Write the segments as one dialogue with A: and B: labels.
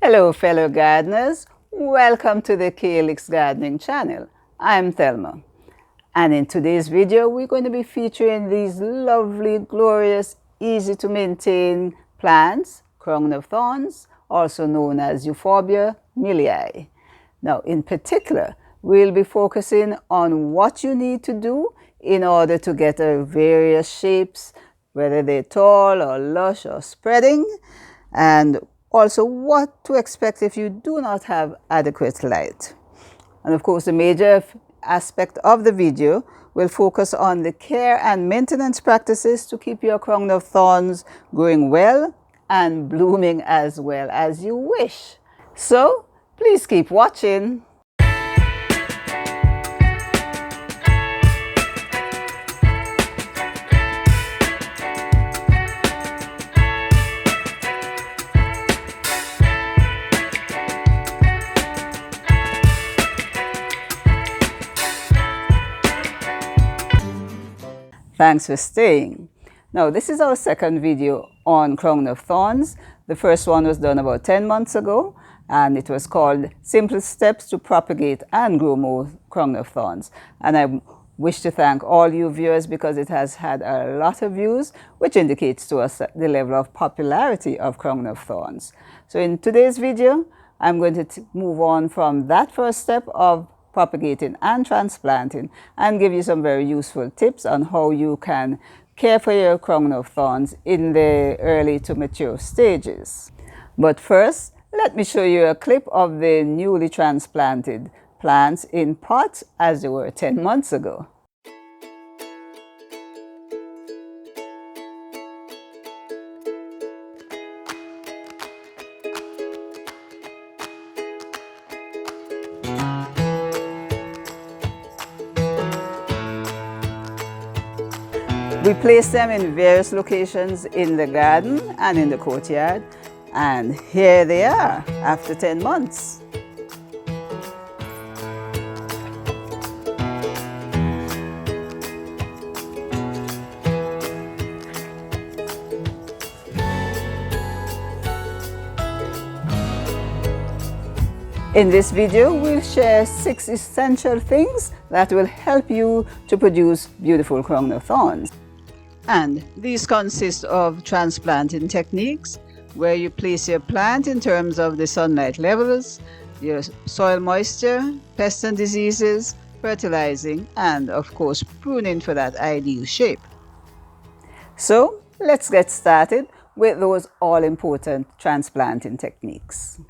A: Hello fellow gardeners, welcome to the Calyx Gardening channel. I'm Thelma, and in today's video we're going to be featuring these lovely, glorious, easy to maintain plants, crown of thorns, also known as Euphorbia millii. Now in particular, we'll be focusing on what you need to do in order to get various shapes, whether they're tall or lush or spreading, and also what to expect if you do not have adequate light. And of course, the major aspect of the video will focus on the care and maintenance practices to keep your crown of thorns growing well and blooming as well as you wish. So please keep watching. Thanks for staying. Now, this is our second video on crown of thorns. The first one was done about 10 months ago, and it was called Simple Steps to Propagate and Grow More Crown of Thorns. And I wish to thank all you viewers because it has had a lot of views, which indicates to us the level of popularity of crown of thorns. So in today's video, I'm going to move on from that first step of propagating and transplanting and give you some very useful tips on how you can care for your crown of thorns in the early to mature stages. But first, let me show you a clip of the newly transplanted plants in pots as they were 10 months ago. We placed them in various locations in the garden and in the courtyard, and here they are after 10 months. In this video, we'll share 6 essential things that will help you to produce beautiful crown of thorns. And these consist of transplanting techniques, where you place your plant in terms of the sunlight levels, your soil moisture, pests and diseases, fertilizing, and of course pruning for that ideal shape. So let's get started with those all-important transplanting techniques.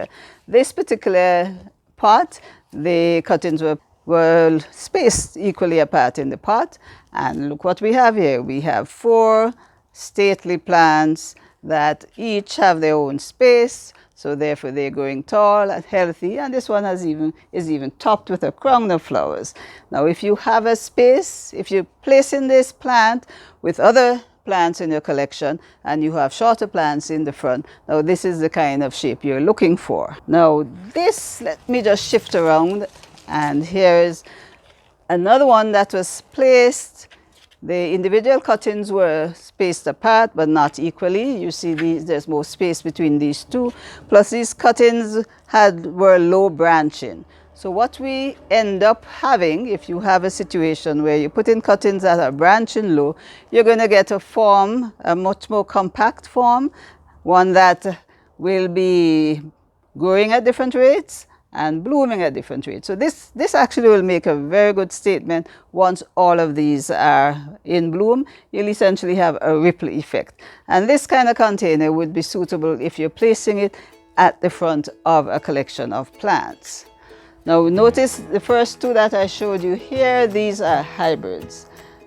A: This particular pot, the cuttings were spaced equally apart in the pot, and look what we have here. We have 4 stately plants that each have their own space, so therefore they're growing tall and healthy, and this one is even topped with a crown of flowers. Now if you have a space, if you're placing this plant with other plants in your collection and you have shorter plants in the front, now this is the kind of shape you're looking for. Now this, let me just shift around, and here is another one that was placed. The individual cuttings were spaced apart but not equally. You see there's more space between these two, plus these cuttings were low branching. So what we end up having, if you have a situation where you put in cuttings that are branching low, you're going to get a form, a much more compact form, one that will be growing at different rates and blooming at different rates. So this actually will make a very good statement. Once all of these are in bloom, you'll essentially have a ripple effect. And this kind of container would be suitable if you're placing it at the front of a collection of plants. Now notice the first 2 that I showed you here, these are hybrids,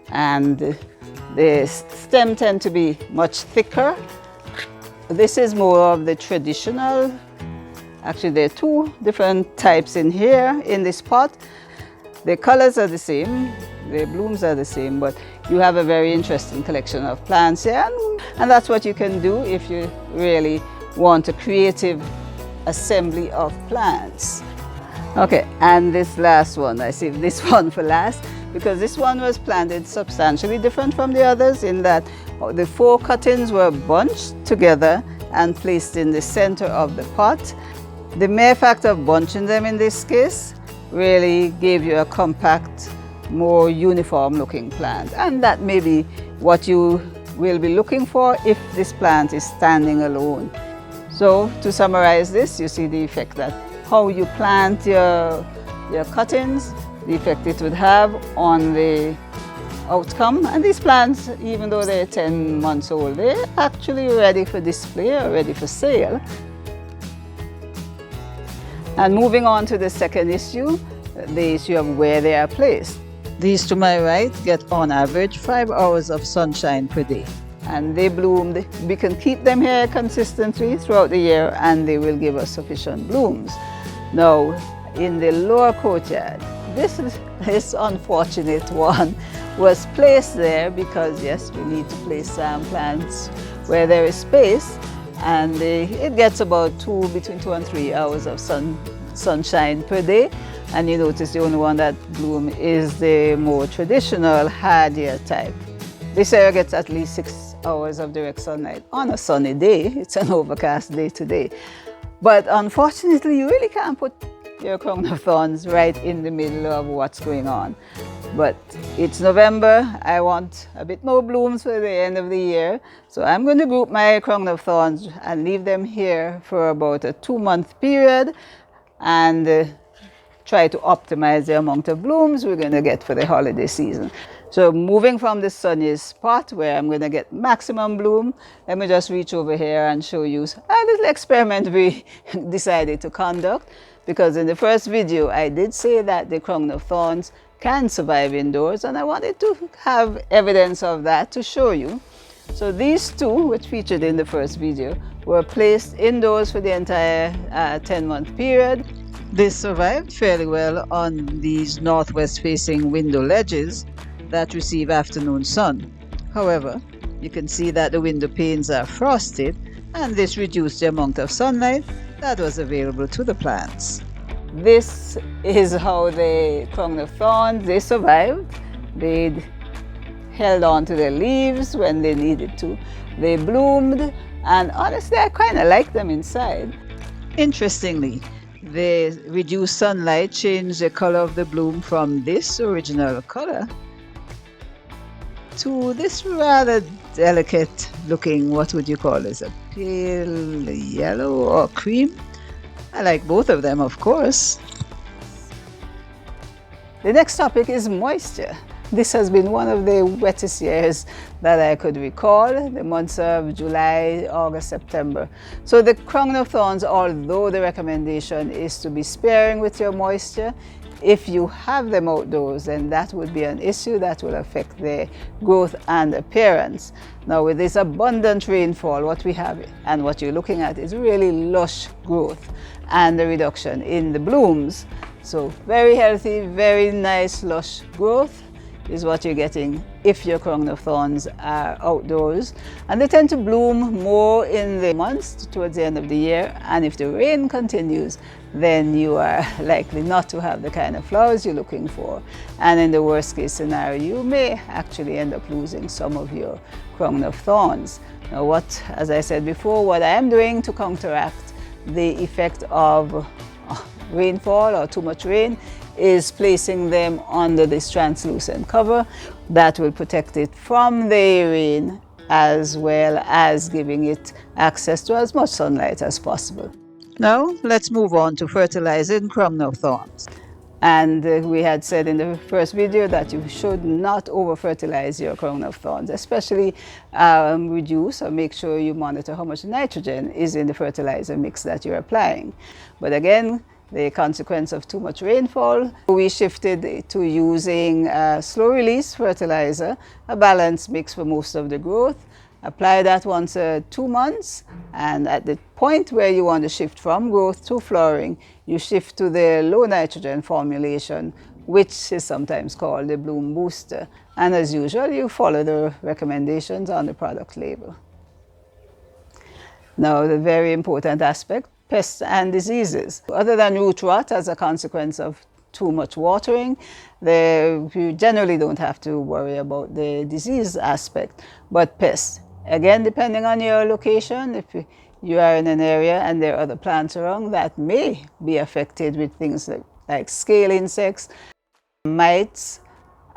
A: and the stem tend to be much thicker. This is more of the traditional. Actually, there are 2 different types in here in this pot. The colors are the same, the blooms are the same, but you have a very interesting collection of plants here, and that's what you can do if you really want a creative assembly of plants. Okay, and this last one, I saved this one for last because this one was planted substantially different from the others in that the 4 cuttings were bunched together and placed in the center of the pot. The mere fact of bunching them in this case really gave you a compact, more uniform looking plant, and that may be what you will be looking for if this plant is standing alone. So to summarize this, you see the effect that how you plant your cuttings, the effect it would have on the outcome. And these plants, even though they're 10 months old, they're actually ready for display or ready for sale. And moving on to the second issue, the issue of where they are placed. These to my right get on average 5 hours of sunshine per day. And they bloomed. We can keep them here consistently throughout the year and they will give us sufficient blooms. Now, in the lower courtyard, this unfortunate one was placed there because, yes, we need to place some plants where there is space, and it gets about between 2 and 3 hours of sunshine per day. And you notice the only one that bloom is the more traditional hardier type. This area gets at least 6 hours of direct sunlight on a sunny day. It's an overcast day today. But unfortunately, you really can't put your crown of thorns right in the middle of what's going on. But it's November. I want a bit more blooms for the end of the year. So I'm going to group my crown of thorns and leave them here for about a 2-month period and try to optimize the amount of blooms we're going to get for the holiday season. So moving from the sunniest spot where I'm going to get maximum bloom, let me just reach over here and show you a little experiment we decided to conduct. Because in the first video, I did say that the crown of thorns can survive indoors, and I wanted to have evidence of that to show you. So these two, which featured in the first video, were placed indoors for the entire 10-month period. They survived fairly well on these northwest-facing window ledges that receive afternoon sun. However, you can see that the window panes are frosted, and this reduced the amount of sunlight that was available to the plants. This is how the crown of thorns, they survived. They held on to their leaves when they needed to. They bloomed, and honestly, I kind of like them inside. Interestingly, the reduced sunlight changed the color of the bloom from this original color to this rather delicate looking, what would you call this, a pale yellow or cream? I like both of them, of course. The next topic is moisture. This has been one of the wettest years that I could recall, the months of July, August, September. So the crown of thorns, although the recommendation is to be sparing with your moisture, if you have them outdoors, then that would be an issue that will affect their growth and appearance. Now, with this abundant rainfall, what we have and what you're looking at is really lush growth and a reduction in the blooms. So very healthy, very nice, lush growth is what you're getting if your crown of thorns are outdoors. And they tend to bloom more in the months towards the end of the year. And if the rain continues, then you are likely not to have the kind of flowers you're looking for. And in the worst case scenario, you may actually end up losing some of your crown of thorns. Now, as I said before, what I am doing to counteract the effect of rainfall or too much rain is placing them under this translucent cover that will protect it from the rain as well as giving it access to as much sunlight as possible. Now let's move on to fertilizing crown of thorns. And we had said in the first video that you should not over-fertilize your crown of thorns, especially reduce or make sure you monitor how much nitrogen is in the fertilizer mix that you're applying. But again, the consequence of too much rainfall, we shifted to using slow-release fertilizer, a balanced mix for most of the growth. Apply that once 2 months, and at the point where you want to shift from growth to flowering, you shift to the low nitrogen formulation, which is sometimes called the bloom booster. And as usual, you follow the recommendations on the product label. Now, the very important aspect, pests and diseases. Other than root rot as a consequence of too much watering, you generally don't have to worry about the disease aspect, but pests. Again, depending on your location, if you are in an area and there are other plants around that may be affected with things like scale insects, mites,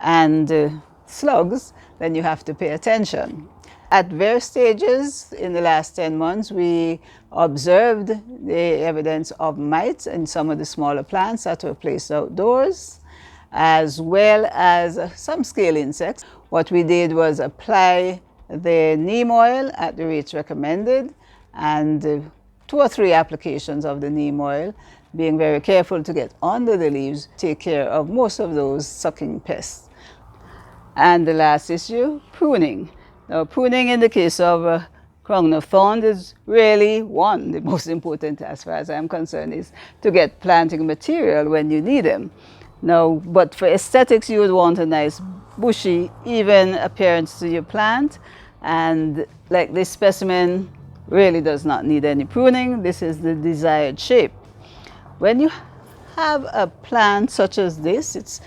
A: and slugs, then you have to pay attention. At various stages in the last 10 months, we observed the evidence of mites in some of the smaller plants that were placed outdoors, as well as some scale insects. What we did was apply the neem oil at the rates recommended, and 2 or 3 applications of the neem oil, being very careful to get under the leaves, take care of most of those sucking pests. And the last issue, pruning. Now, pruning in the case of crown of thorns is really the most important, as far as I'm concerned, is to get planting material when you need them. Now, but for aesthetics, you would want a nice bushy, even appearance to your plant. And like this specimen really does not need any pruning. This is the desired shape. When you have a plant such as this, it's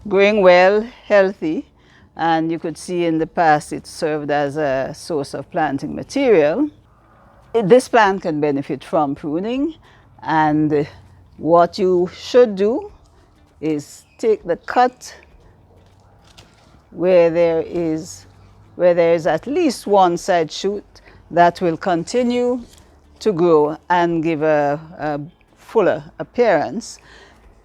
A: growing well, healthy, and you could see in the past it served as a source of planting material. This plant can benefit from pruning, and what you should do is take the cut where there is at least one side shoot that will continue to grow and give a fuller appearance.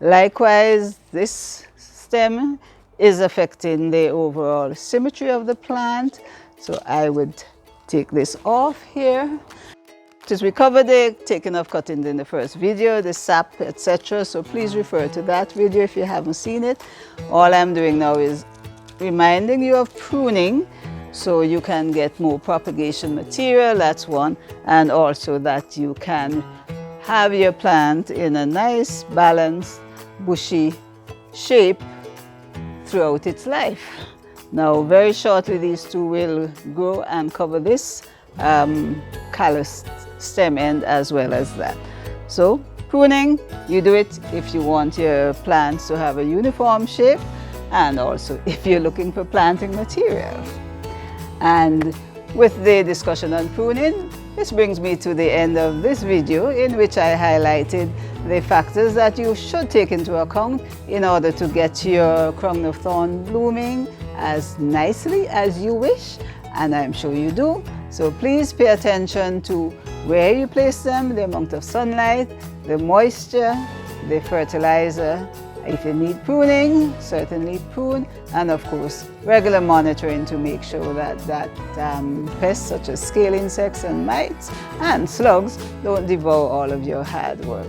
A: Likewise, this stem is affecting the overall symmetry of the plant, so I would take this off here. As we covered the taking of cuttings in the first video, the sap, etc., so please refer to that video if you haven't seen it. All I'm doing now is reminding you of pruning so you can get more propagation material, that's one, and also that you can have your plant in a nice, balanced, bushy shape throughout its life. Now, very shortly, these two will grow and cover this callus stem end as well as that. So, pruning, you do it if you want your plants to have a uniform shape, and also if you're looking for planting material. And with the discussion on pruning, this brings me to the end of this video, in which I highlighted the factors that you should take into account in order to get your crown of thorn blooming as nicely as you wish, and I'm sure you do. So please pay attention to where you place them, the amount of sunlight, the moisture, the fertilizer. If you need pruning, certainly prune, and of course regular monitoring to make sure that pests such as scale insects and mites and slugs don't devour all of your hard work.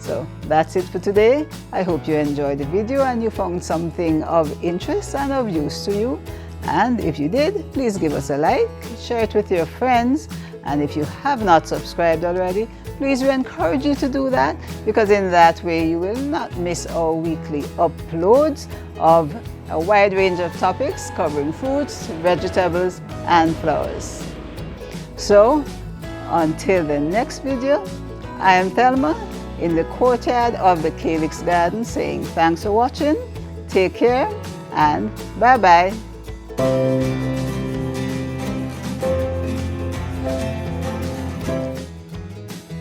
A: So that's it for today. I hope you enjoyed the video and you found something of interest and of use to you. And if you did, please give us a like, share it with your friends, and if you have not subscribed already, please, we encourage you to do that, because in that way you will not miss our weekly uploads of a wide range of topics covering fruits, vegetables, and flowers. So, until the next video, I am Thelma in the courtyard of the Calyx Garden saying thanks for watching, take care, and bye-bye.